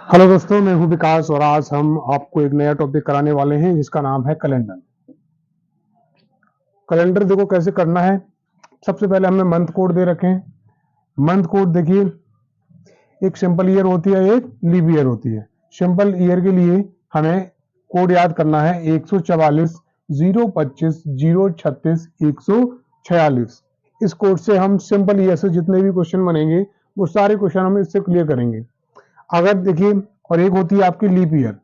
Hello दोस्तों, मैं हूं विकास और आज हम आपको एक नया टॉपिक कराने वाले हैं जिसका नाम है कैलेंडर। कैलेंडर देखो कैसे करना है। सबसे पहले हमें मंथ कोड दे रखे हैं। मंथ कोड देखिए, एक सिंपल ईयर होती है, एक लीप ईयर होती है। सिंपल ईयर के लिए हमें कोड याद करना है 144 025 036 146। इस कोड से हम सिंपल ईयर से जितने भी क्वेश्चन बनेंगे वो सारे क्वेश्चन हम इससे क्लियर करेंगे। अगर देखिए, और एक होती है आपकी लीप ईयर।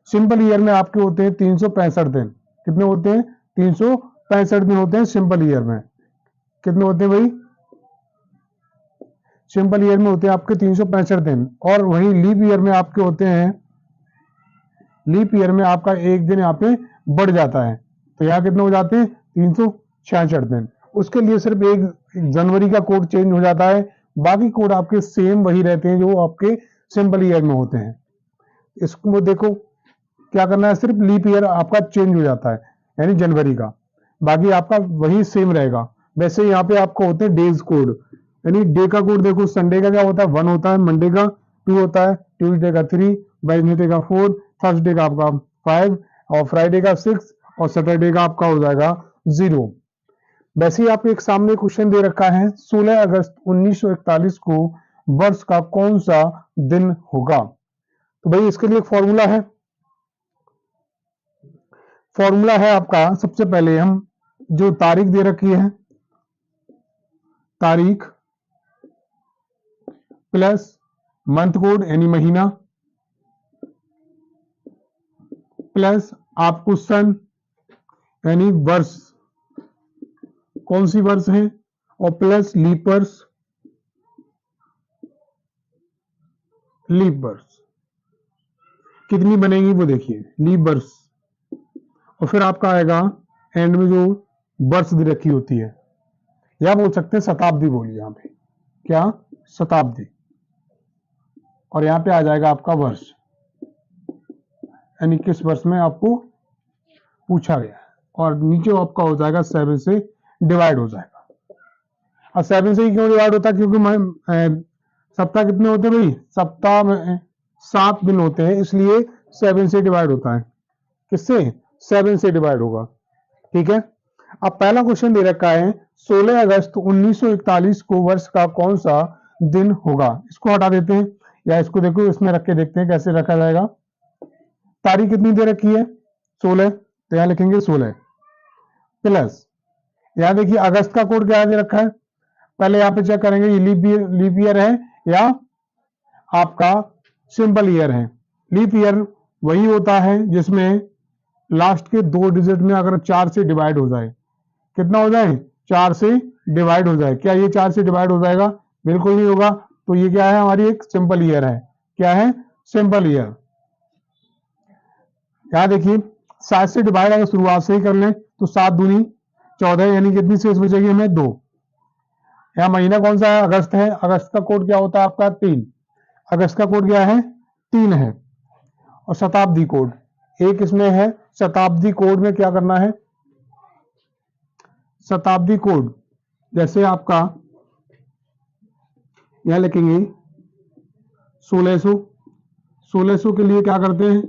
सिंपल ईयर में आपके होते हैं 365 दिन। कितने होते हैं? 365 दिन होते हैं सिंपल ईयर में। कितने होते हैं भाई? सिंपल ईयर में होते हैं आपके 365 दिन। और वही लीप ईयर में आपके होते हैं, लीप ईयर में आपका एक दिन यहाँ पे बढ़ जाता है, तो यहाँ कितने हो जाते हैं? 366 दिन। उसके लिए सिर्फ एक जनवरी का कोड चेंज हो जाता है, बाकी कोड आपके सेम वही रहते हैं जो आपके सिंपल ईयर में होते हैं। इसको देखो क्या करना है, सिर्फ लीप ईयर आपका चेंज हो जाता है यानी जनवरी का, बाकी आपका वही सेम रहेगा। वैसे यहाँ पे आपको होते हैं डेज कोड, यानी डे का कोड देखो, संडे का क्या होता है? 1 होता है, मंडे का 2 होता है, ट्यूसडे का 3, वेडनेसडे का 4, थर्सडे का आपका 5 और फ्राइडे का 6 और सैटरडे का आपका हो जाएगा 0। वैसे ही आपके एक सामने क्वेश्चन दे रखा है 16 अगस्त 1941 को वर्ष का कौन सा दिन होगा। तो भाई इसके लिए एक फॉर्मूला है। फॉर्मूला है आपका, सबसे पहले हम जो तारीख दे रखी है, तारीख प्लस मंथ कोड यानी महीना प्लस आपको सन यानी वर्ष, कौन सी वर्ष है, और प्लस लीप वर्ष, लीप वर्ष कितनी बनेगी वो देखिए, लीप वर्ष। और फिर आपका आएगा एंड में जो वर्ष दे रखी होती है, या बोल सकते हैं शताब्दी, बोलिए यहाँ पे क्या, शताब्दी। और यहाँ पे आ जाएगा आपका वर्ष, यानी किस वर्ष में आपको पूछा गया है। और नीचे आपका हो जाएगा 7 से डिवाइड हो जाएगा। और 7 से ही क्यों डिवाइड होता है? क्योंकि सप्ताह कितने होते हैं भाई? सप्ताह में 7 दिन होते हैं, इसलिए 7 से डिवाइड होता है। किससे? 7 से डिवाइड होगा। ठीक है। अब पहला क्वेश्चन दे रखा है 16 अगस्त 1941 को वर्ष का कौन सा दिन होगा। इसको हटा देते हैं, या इसको देखो इसमें रख के देखते हैं कैसे रखा जाएगा। तारीख कितनी दे रखी है? 16, तो यहां लिखेंगे 16 प्लस, यहां देखिए अगस्त का कोड क्या दे रखा है। पहले यहां पे चेक करेंगे ये लीप ईयर है या आपका सिंपल ईयर है। लीप ईयर वही होता है जिसमें लास्ट के 2 डिजिट में अगर 4 से डिवाइड हो जाए, कितना हो जाए? 4 से डिवाइड हो जाए। क्या ये 4 से डिवाइड हो जाएगा? बिल्कुल नहीं होगा। तो ये क्या है? हमारी एक सिंपल ईयर है। क्या है? Simple year. यहां देखिए 7 से डिवाइड अगर शुरुआत से ही कर लें तो 7 दूनी 14, यानी कितनी शेष बचेगी हमें? 2। यहाँ महीना कौन सा है? अगस्त है। अगस्त का कोड क्या होता है आपका? 3। अगस्त का कोड क्या है? 3 है। और शताब्दी कोड एक इसमें है। शताब्दी कोड में क्या करना है? शताब्दी कोड जैसे आपका यहां लिखेंगे 1600। 1600 के लिए क्या करते हैं?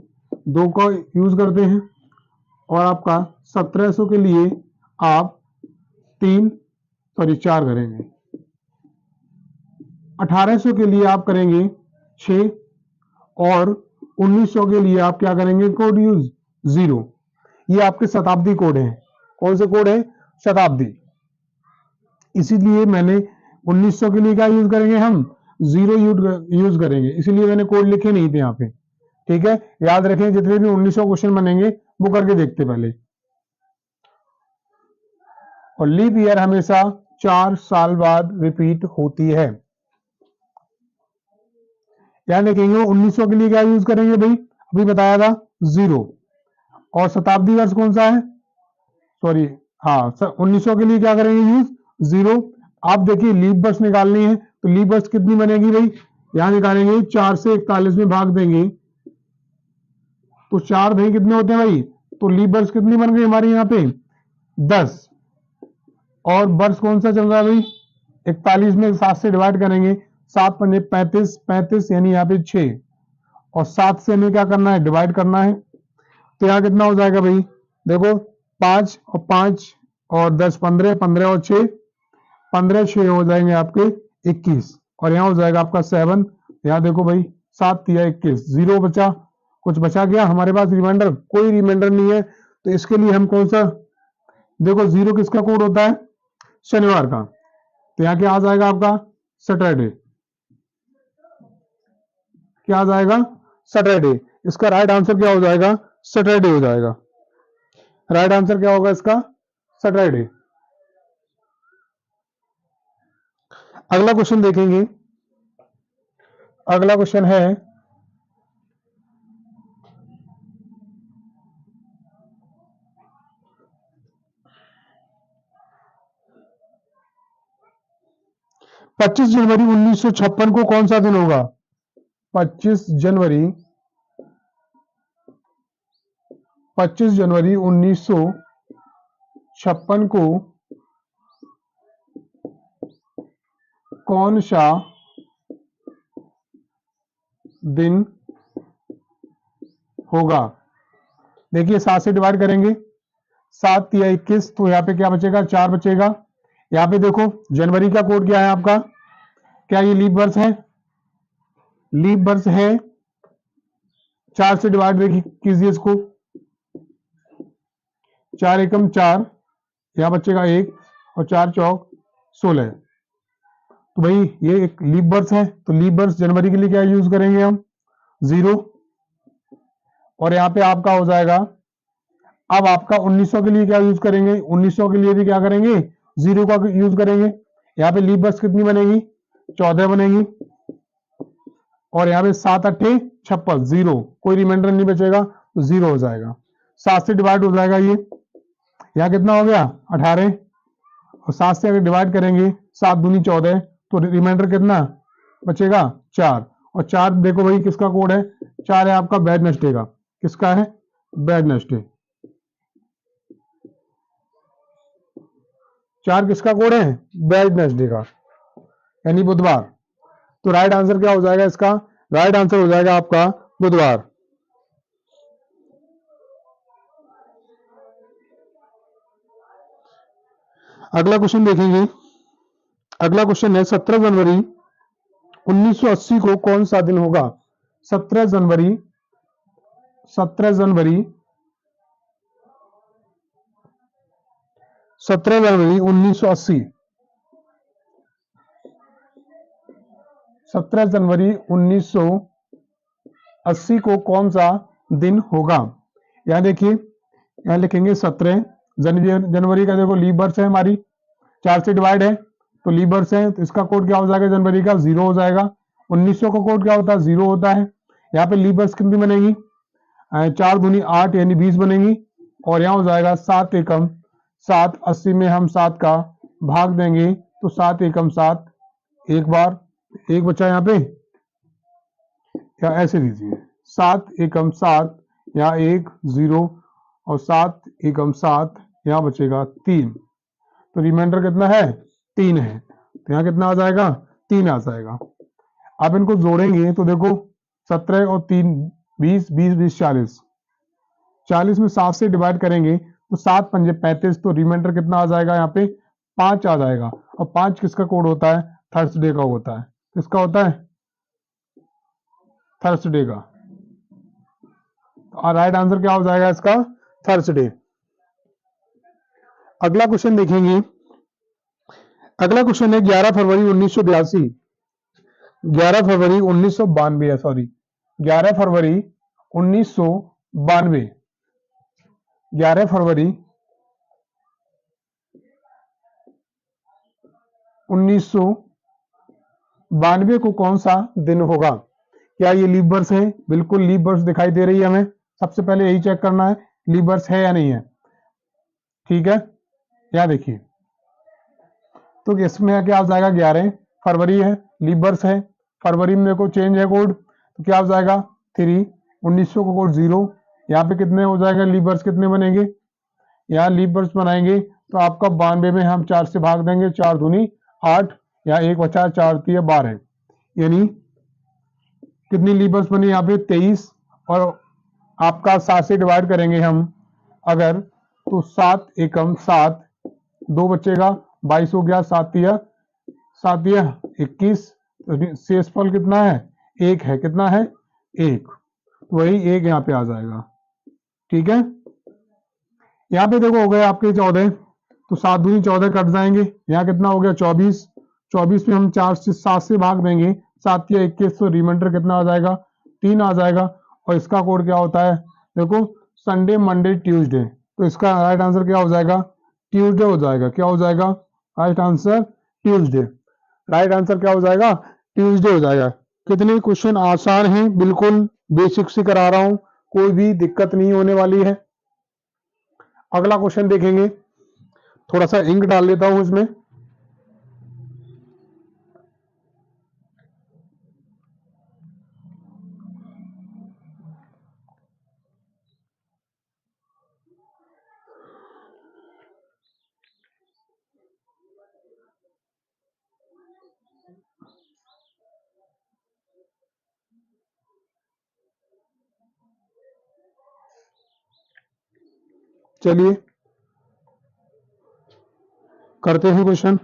2 का यूज करते हैं। और आपका 1700 के लिए आप 4 करेंगे। 1800 के लिए आप करेंगे 6। और 1900 के लिए आप क्या करेंगे? Code use 0। ये आपके शताब्दी कोड हैं। कौन से कोड है? शताब्दी। इसीलिए मैंने 1900 के लिए क्या यूज करेंगे? हम 0 यूज करेंगे, इसीलिए मैंने कोड लिखे नहीं थे यहाँ पे। ठीक है, याद रखें जितने भी 1900 क्वेश्चन बनेंगे वो करके देखते पहले। और लीप ईयर हमेशा 4 साल बाद रिपीट होती है। याद रखेंगे 1900 के लिए क्या यूज करेंगे भाई? अभी बताया था 0। और शताब्दी वर्ष कौन सा है? सॉरी, हाँ 1900 के लिए क्या करेंगे? यूज 0। आप देखिए लीप वर्ष निकालनी है तो लीप वर्ष कितनी बनेगी भाई? यहां निकालेंगे 4 से 41 में भाग देंगे तो 4 भाई कितने होते हैं भाई? तो लीप वर्ष कितनी बन गई हमारी यहाँ पे? 10। और वर्ष कौन सा चल रहा है भाई? 41 में 7 से डिवाइड करेंगे, 7 पंजे 35, 35 यानी यहाँ पे 6। और 7 से हमें क्या करना है, डिवाइड करना है। तो यहाँ कितना हो जाएगा भाई, देखो 5 और 5 और 10 15, 15 और 6 15, 6 हो जाएंगे आपके 21, और यहाँ हो जाएगा आपका 7। यहाँ देखो भाई 7 या 21, 0 बचा, कुछ बचा गया हमारे पास रिमाइंडर, कोई रिमाइंडर नहीं है। तो इसके लिए हम कौन सा, देखो 0 किसका कोड होता है, शनिवार का। तो यहाँ क्या आ जाएगा आपका, सैटरडे। क्या आ जाएगा, सैटरडे। इसका राइट आंसर क्या हो जाएगा, सैटरडे हो जाएगा। राइट आंसर क्या होगा इसका, सैटरडे। अगला क्वेश्चन देखेंगे। अगला क्वेश्चन है 25 जनवरी 1956 को कौन सा दिन होगा। 25 जनवरी 1956 को कौन सा दिन होगा। देखिए 7 से डिवाइड करेंगे, 7 या 21, तो यहाँ पे क्या बचेगा, 4 बचेगा। यहाँ पे देखो जनवरी का कोड क्या है आपका, क्या ये लीप वर्ष है, लीप वर्ष है। 4 से डिवाइड देखिए कीजिए इसको, 4 एकम 4, यहाँ बचेगा 1, और 4 चौक 16। तो भाई ये एक लीप वर्ष है, तो लीप वर्ष जनवरी के लिए क्या यूज करेंगे हम, 0। और यहाँ पे आपका हो जाएगा, अब आपका 1900 के लिए क्या यूज करेंगे, 1900 के लिए भी क्या करेंगे, 0 का यूज करेंगे। यहाँ पे लीप वर्ष कितनी बनेगी, 14 बनेगी। और यहाँ पे 7 अट्ठे 56, 0, कोई रिमाइंडर नहीं बचेगा, तो 0 हो जाएगा। 7 से डिवाइड हो जाएगा ये, यहाँ कितना हो गया 18, और 7 से अगर डिवाइड करेंगे 7 दूनी 14, तो रिमाइंडर कितना बचेगा 4। और 4 देखो भाई किसका कोड है, 4 है आपका वेडनेसडे का। किसका है, वेडनेसडे। 4 किसका कोड है, वेडनेसडे का, यानी बुधवार। तो राइट आंसर क्या हो जाएगा इसका, राइट आंसर हो जाएगा आपका बुधवार। अगला क्वेश्चन देखेंगे। अगला क्वेश्चन है 17 जनवरी 1980 को कौन सा दिन होगा। 17 जनवरी 17 जनवरी 17 जनवरी 1980, 17 जनवरी 1980 को कौन सा दिन होगा। यहां देखिए, यहां लिखेंगे 17 जनवरी का, देखो लीप वर्ष है हमारी, 4 से डिवाइड है तो लीप वर्ष है, तो इसका कोड क्या हो जाएगा जनवरी का, 0 हो जाएगा। 1900 का कोड क्या होता है, 0 होता है। यहाँ पे लीप वर्ष कितनी बनेगी, 4 दूनी 8 यानी 20 बनेगी। और यहाँ हो जाएगा 7 एकम 7, 80 में हम 7 का भाग देंगे तो 7 एकम 7, एक बार 1 बचा यहाँ पे, या ऐसे दीजिए 7 एकम 7, यहाँ 1 0, और 7 एकम 7, यहाँ बचेगा 3। तो रिमाइंडर कितना है, 3 है। तो यहाँ कितना आ जाएगा, 3 आ जाएगा। अब इनको जोड़ेंगे तो देखो 17 और 3 20, 20 20 40, 40 में 7 से डिवाइड करेंगे तो 7 पंजे 35, तो रिमाइंडर कितना आ जाएगा, यहाँ पे 5 आ जाएगा। और 5 किसका कोड होता है, थर्सडे का होता है। किसका होता है, थर्सडे का। और राइट आंसर क्या हो जाएगा इसका, थर्सडे। अगला क्वेश्चन देखेंगे। अगला क्वेश्चन है 11 फरवरी 1982, 11 फरवरी 1992 है, सॉरी 11 फरवरी 1992, 11 फरवरी 1992 को कौन सा दिन होगा। क्या ये लीप वर्ष है, बिल्कुल लीप वर्ष दिखाई दे रही है हमें। सबसे पहले यही चेक करना है लीप वर्ष है या नहीं है, ठीक है। यहाँ देखिए, तो इसमें क्या हो जाएगा, 11 फरवरी है, लीप वर्ष है। फरवरी में देखो चेंज है कोड, तो क्या हो जाएगा 3, 1900 का कोड 0। यहाँ पे कितने हो जाएगा, लीप वर्ष कितने बनेंगे, यहाँ लीप वर्ष बनाएंगे तो आपका 92 में हम 4 से भाग देंगे, 4 दूनी 8, या 1 बचा, 4 3 12, यानी कितनी लीबर्स बनी यहाँ पे 23, और आपका 7 से डिवाइड करेंगे हम अगर, तो 7 एकम 7, 2 बचेगा, 22 हो गया, 7 या 21, शेषफल कितना है 1 है, कितना है 1, वही 1 यहाँ पे आ जाएगा। ठीक है, यहाँ पे देखो हो गए आपके 14, तो 7 दूनी 14 कट जाएंगे, यहाँ कितना हो गया 24, 24 में हम 7 से भाग देंगे, 7 या 21, तो रिमाइंडर कितना आ जाएगा 3 आ जाएगा। और इसका कोड क्या होता है, देखो संडे मंडे ट्यूसडे, तो इसका राइट आंसर क्या हो जाएगा ट्यूसडे हो जाएगा। क्या हो जाएगा right answer Tuesday, right answer क्या हो जाएगा ट्यूसडे हो जाएगा। कितने क्वेश्चन आसान हैं, बिल्कुल बेसिक से करा रहा हूं, कोई भी दिक्कत नहीं होने वाली है। अगला क्वेश्चन देखेंगे, थोड़ा सा इंक डाल लेता हूं इसमें। चलिए करते हैं क्वेश्चन।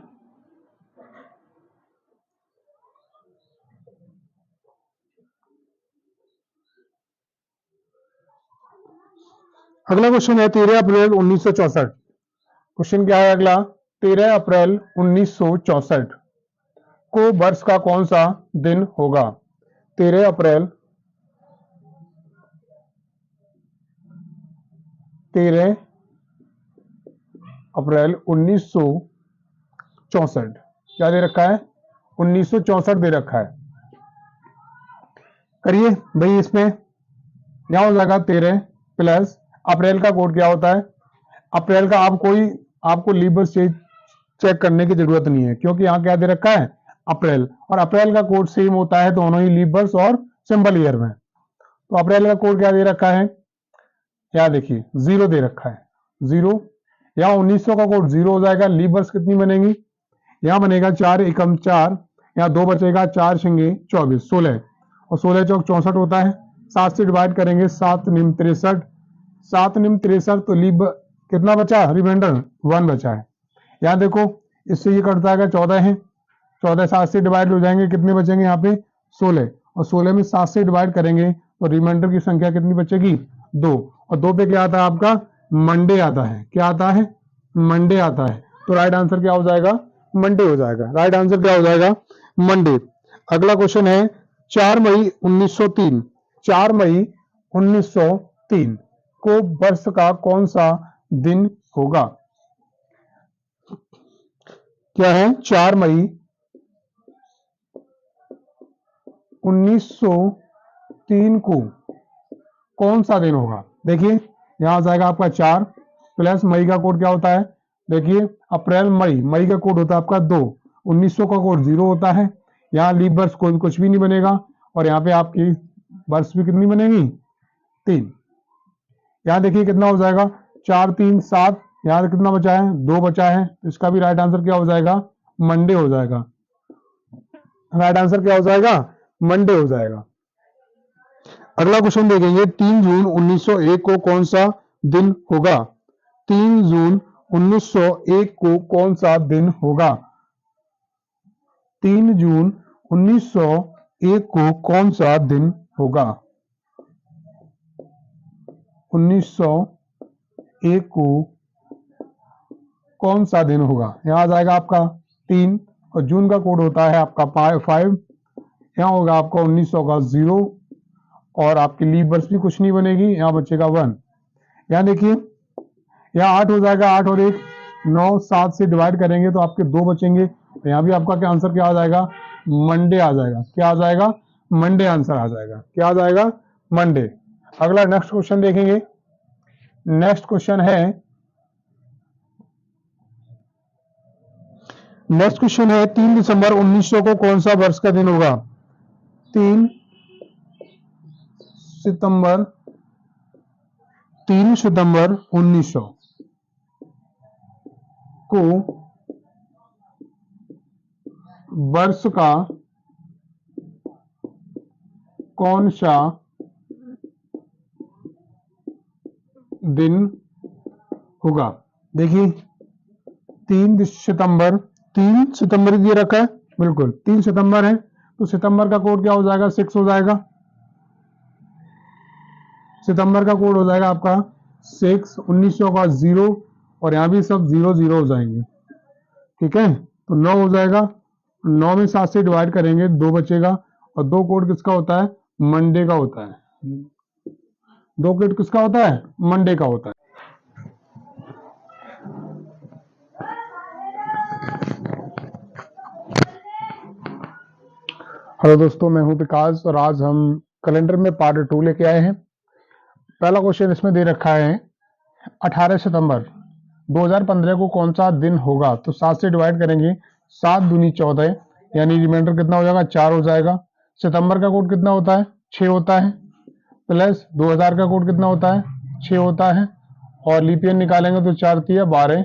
अगला क्वेश्चन है 13 अप्रैल 1964। क्वेश्चन क्या है अगला, 13 अप्रैल 1964 को वर्ष का कौन सा दिन होगा। 13 अप्रैल 13 अप्रैल 1964, क्या दे रखा है 1964 दे रखा है। करिए भाई, इसमें क्या हो जाएगा 13 प्लस अप्रैल का कोड क्या होता है, अप्रैल का आपको लीबर से चेक करने की जरूरत नहीं है, क्योंकि यहाँ क्या दे रखा है अप्रैल, और अप्रैल का कोड सेम होता है दोनों ही लीबर्स और सिंबल ईयर में। तो अप्रैल का कोड क्या दे रखा है, क्या देखिए 0 दे रखा है 0, यहाँ 1900 का कोड 0 हो जाएगा। लीबर्स कितनी बनेगी, यहाँ बनेगा 4 एकम 4, यहाँ 2 बचेगा, 4 छंगे 24, 16, और 16 चौक 64 होता है। 7 से डिवाइड करेंगे, 7 निम 63, 7 निम 63, तो लीब कितना बचा रिमाइंडर 1 बचा है। यहाँ देखो इससे ये कट जाएगा 14 है, 14 7 से डिवाइड हो जाएंगे, कितने बचेंगे यहाँ पे 16, और 16 में 7 से डिवाइड करेंगे तो रिमाइंडर की संख्या कितनी बचेगी 2, और 2 पे क्या आता है आपका मंडे आता है, क्या आता है मंडे आता है। तो राइट आंसर क्या हो जाएगा मंडे हो जाएगा, राइट आंसर क्या हो जाएगा मंडे। अगला क्वेश्चन है 4 मई 1903, 4 मई 1903 को वर्ष का कौन सा दिन होगा। क्या है 4 मई 1903 को कौन सा दिन होगा। देखिए यहां आ जाएगा आपका 4 प्लस मई का कोड क्या होता है, देखिए अप्रैल मई, मई का कोड होता है आपका 2, 1900 का कोड 0 होता है। यहाँ लीप वर्ष कोई कुछ भी नहीं बनेगा, और यहाँ पे आपकी वर्ष भी कितनी बनेगी 3। यहाँ देखिए कितना हो जाएगा 4 3 7, यहाँ कितना बचा है 2 बचा है, तो इसका भी राइट आंसर क्या हो जाएगा मंडे हो जाएगा, राइट आंसर क्या हो जाएगा मंडे हो जाएगा। अगला क्वेश्चन देखेंगे 3 जून 1901 को कौन सा दिन होगा। 3 जून 1901 को कौन सा दिन होगा। 3 जून 1901 को कौन सा दिन होगा। 1901 को कौन सा दिन होगा, यहां आ जाएगा आपका 3, और जून का कोड होता है आपका 5, यहाँ होगा आपका 1900 का 0, और आपकी लीप वर्ष भी कुछ नहीं बनेगी, यहाँ बचेगा 1। यहाँ देखिए यहाँ 8 हो जाएगा, 8 और 1 9, 7 से डिवाइड करेंगे तो आपके 2 बचेंगे, तो यहाँ भी आपका क्या आंसर क्या आ जाएगा मंडे आ जाएगा, क्या आ जाएगा मंडे आंसर आ जाएगा, क्या आ जाएगा मंडे। अगला नेक्स्ट क्वेश्चन देखेंगे, नेक्स्ट क्वेश्चन है 3 दिसंबर 1900 को कौन सा वर्ष का दिन होगा। 3 सितंबर 3 सितंबर 1900 को वर्ष का कौन सा दिन होगा। देखिए 3 सितंबर, 3 सितंबर दिए रखा है, बिल्कुल 3 सितंबर है, तो सितंबर का कोड क्या हो जाएगा, 6 हो जाएगा। सितंबर का कोड हो जाएगा आपका 6, 1900 का 0, और यहाँ भी सब 0 0 हो जाएंगे। ठीक है, तो 9 हो जाएगा। 9 में 7 से डिवाइड करेंगे, 2 बचेगा। और 2 कोड किसका होता है, मंडे का होता है। 2 कोड किसका होता है, मंडे का होता है। हेलो दोस्तों, मैं हूं विकास और आज हम कैलेंडर में पार्ट 2 लेके आए हैं। पहला क्वेश्चन इसमें दे रखा है 18 सितंबर 2015 को कौन सा दिन होगा। तो 7 से डिवाइड करेंगे, 7 दूनी 14, यानी रिमाइंडर कितना हो जाएगा, 4 हो जाएगा। सितंबर का कोड कितना होता है, 6 होता है, प्लस 2000 का कोड कितना होता है, 6 होता है, और लीप ईयर निकालेंगे तो 4 3 12।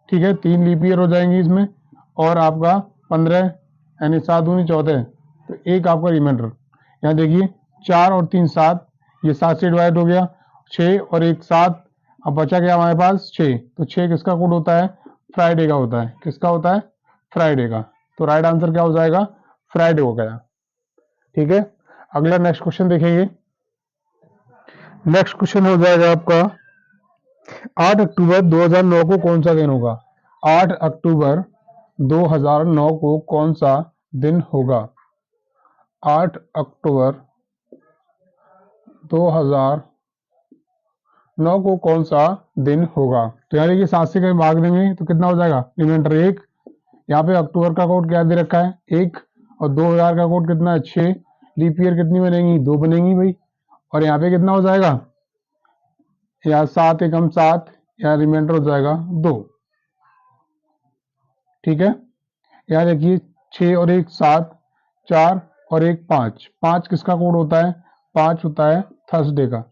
ठीक है, 3 लीप ईयर हो जाएंगी इसमें, और आपका 15 यानी 7 दूनी 14, तो एक आपका रिमाइंडर। यहाँ देखिए 4 और 3 7, ये 7 से डिवाइड हो गया, 6 और 1 7, अब बचा क्या हमारे पास 6। तो 6 किसका कोड होता है, फ्राइडे का होता है। किसका होता है, फ्राइडे का। तो राइट आंसर क्या हो जाएगा, फ्राइडे हो गया। ठीक है, अगला नेक्स्ट क्वेश्चन देखेंगे। नेक्स्ट क्वेश्चन हो जाएगा आपका 8 अक्टूबर 2009 को कौन सा दिन होगा। 8 अक्टूबर 2009 को कौन सा दिन होगा। 8 अक्टूबर 2009 को कौन सा दिन होगा। तो यानी कि 7 से कहीं भाग देंगे तो कितना हो जाएगा, रिमाइंडर 1। यहाँ पे अक्टूबर का कोड क्या दे रखा है, 1, और 2000 का कोड कितना है, 6। लीप ईयर कितनी बनेगी, 2 बनेगी भाई। और यहाँ पे कितना हो जाएगा, यहाँ 7 एकम 7, यहाँ रिमाइंडर हो जाएगा 2। ठीक है, यहाँ देखिए 6 और 1 7, 4 और 1 5। 5 किसका कोड होता है, 5 होता है थर्सडे का।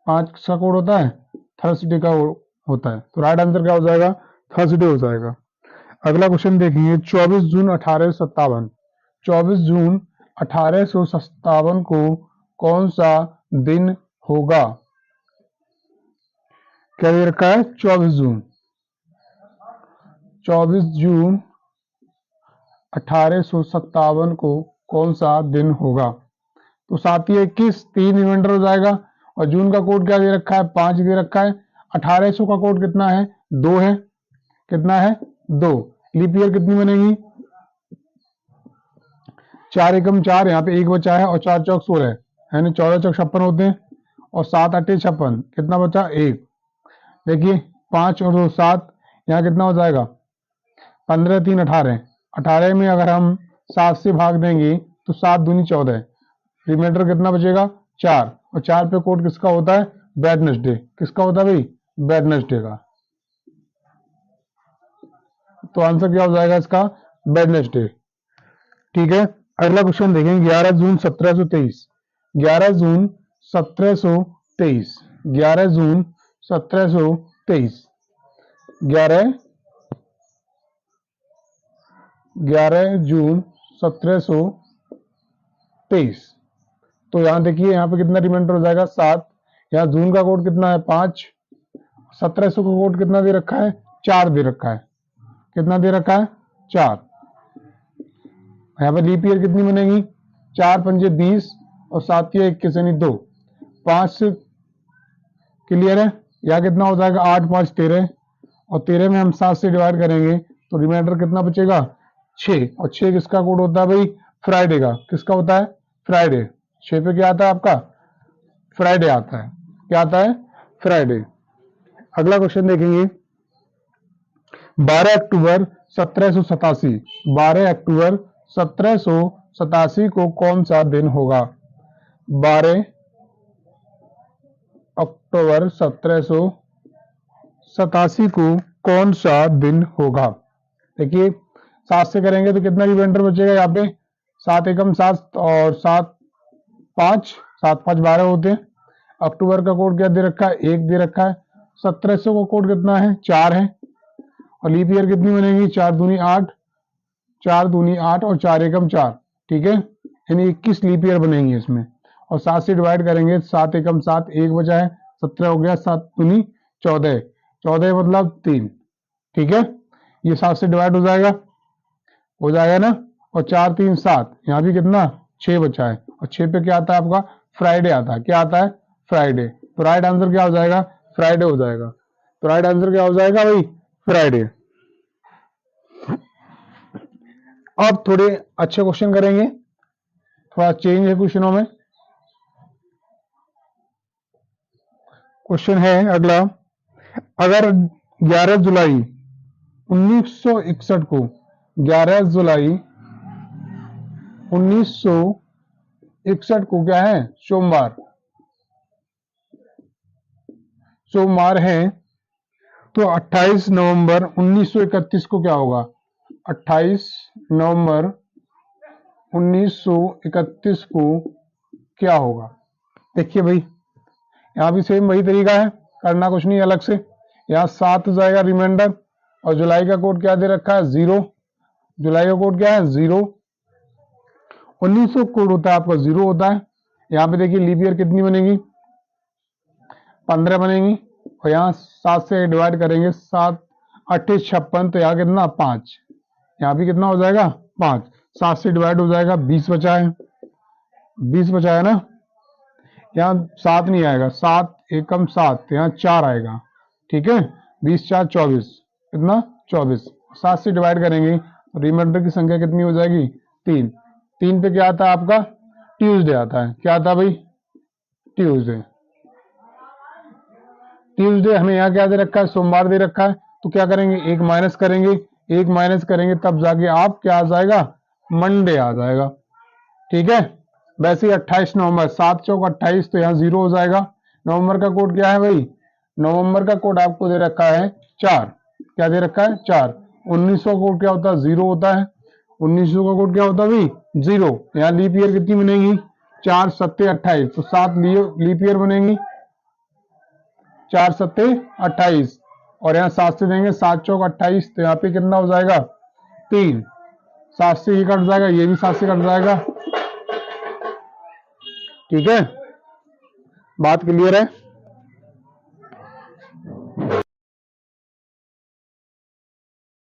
5 किसका कोड होता है, थर्सडे का होता है। तो राइट आंसर क्या हो जाएगा, थर्सडे हो जाएगा। अगला क्वेश्चन देखिए 24 जून 1857। 24 जून 1857 को कौन सा दिन होगा। क्या दे रखा है, 24 जून। 24 जून 1857 को कौन सा दिन होगा। तो 7 या 21, 3 रिमाइंडर हो जाएगा। और जून का कोड क्या दे रखा है, 5 दे रखा है। 1800 का कोड कितना है, 2 है। कितना है, 2। लीप ईयर कितनी बनेगी, 4 एकम 4, यहाँ पे 1 बचा है, और 4 चौक 16, यानी 14 चौक 56 होते हैं, और 7 8 56, कितना बचा, 1। देखिए 5 और 2 7, यहाँ कितना हो जाएगा, 15 3 18। 18 में अगर हम 7 से भाग देंगे तो 7 दूनी 14, रिमाइंडर कितना बचेगा, 4। और 4 पे कोड किसका होता है, वेडनेसडे। किसका होता है भाई, वेडनेसडे का। तो आंसर क्या हो जाएगा इसका, वेडनेसडे। ठीक है, अगला क्वेश्चन देखेंगे 11 जून 1723। 11 जून 1723। 11 जून 1723। 11 जून 1723। तो यहाँ देखिए, यहाँ पे कितना रिमाइंडर हो जाएगा, 7। यहाँ जून का कोड कितना है, 5। 1700 का कोड कितना दे रखा है, 4 दे रखा है। कितना दे रखा है, 4। यहाँ पे लीप ईयर कितनी बनेगी, 4 पंजे 20, और 7 या 21 यानी 2। 5 क्लियर है। यहाँ कितना हो जाएगा, 8 5 13, और 13 में हम 7 से डिवाइड करेंगे तो रिमाइंडर कितना बचेगा, 6। और 6 किसका कोड होता है भाई, फ्राइडे का। किसका होता है, फ्राइडे। 6 पे क्या आता है आपका, फ्राइडे आता है। क्या आता है, फ्राइडे। अगला क्वेश्चन देखेंगे 12 अक्टूबर 1787। 12 अक्टूबर 1787 को कौन सा दिन होगा। 12 अक्टूबर 1787 को कौन सा दिन होगा। देखिए 7 से करेंगे तो कितना रिमाइंडर बचेगा, यहाँ पे 7 एकम 7, और 7 5, 7 5 12 होते हैं। अक्टूबर का कोड क्या दे रखा है, 1 दे रखा है। 1700 का कोड कितना है, 4 है। और लीप ईयर कितनी बनेगी, 4 दूनी 8, 4 दूनी 8, और 4 एकम 4। ठीक है, यानी 21 लीप ईयर बनेंगे इसमें। और 7 से डिवाइड करेंगे, 7 एकम 7, 1 बचा है, 17 हो गया, 7 दूनी 14, 14 मतलब 3। ठीक है, ये 7 से डिवाइड हो जाएगा ना। और 4 3 7, यहाँ भी कितना 6 बचा है। और 6 पे क्या आता है आपका, फ्राइडे आता है। क्या आता है, फ्राइडे। तो राइट आंसर क्या हो जाएगा, फ्राइडे हो जाएगा। तो राइट आंसर क्या हो जाएगा भाई, फ्राइडे। अब थोड़े अच्छे क्वेश्चन करेंगे, थोड़ा चेंज है क्वेश्चनों में। क्वेश्चन है अगला, अगर 11 जुलाई 1961 को 11 जुलाई 1961 को क्या है, सोमवार है, तो 28 नवंबर 1931 को क्या होगा, 28 नवंबर 1931 को क्या होगा। देखिए भाई, यहाँ भी सेम वही तरीका है, करना कुछ नहीं अलग से। यहाँ 7 जाएगा रिमाइंडर, और जुलाई का कोड क्या दे रखा है, 0। जुलाई का कोड क्या है, 0। 1900 कोड होता है आपका, 0 होता है। यहाँ पे देखिए लीप ईयर कितनी बनेगी, 15 बनेगी। और यहाँ 7 से डिवाइड करेंगे, 7 8 56, तो यहाँ कितना 5। यहाँ भी कितना हो जाएगा 5। 7 से डिवाइड हो जाएगा, 20 बचा है, 20 बचा है ना। यहाँ 7 नहीं आएगा, 7 एकम 7, यहाँ 4 आएगा। ठीक है, 20 4 24, कितना 24। 7 से डिवाइड करेंगे, रिमाइंडर की संख्या कितनी हो जाएगी, 3। 3 पे क्या आता है आपका, ट्यूसडे आता है। क्या आता है भाई, ट्यूसडे। ट्यूसडे हमें यहाँ क्या दे रखा है, सोमवार दे रखा है। तो क्या करेंगे, एक माइनस करेंगे, तब जाके आप क्या आ जाएगा, मंडे आ जाएगा। ठीक है, वैसे ही 28 नवंबर, 7 चौक 28, तो यहाँ 0 हो जाएगा। नवंबर का कोड क्या है भाई, नवंबर का कोड आपको दे रखा है 4। क्या दे रखा है, 4। 1900 का कोड क्या होता है, 0 होता है। 1900 का कोड क्या होता है भाई, 0। यहाँ लीप ईयर कितनी बनेगी, 4 7 28, तो 7 लीप ईयर बनेंगी, 4 7 28। और यहाँ 7 से देंगे, 7 चौक 28, तो यहाँ पे कितना हो जाएगा, 3। 7 से ये कट जाएगा, ये भी 7 से कट जाएगा। ठीक है, बात क्लियर है।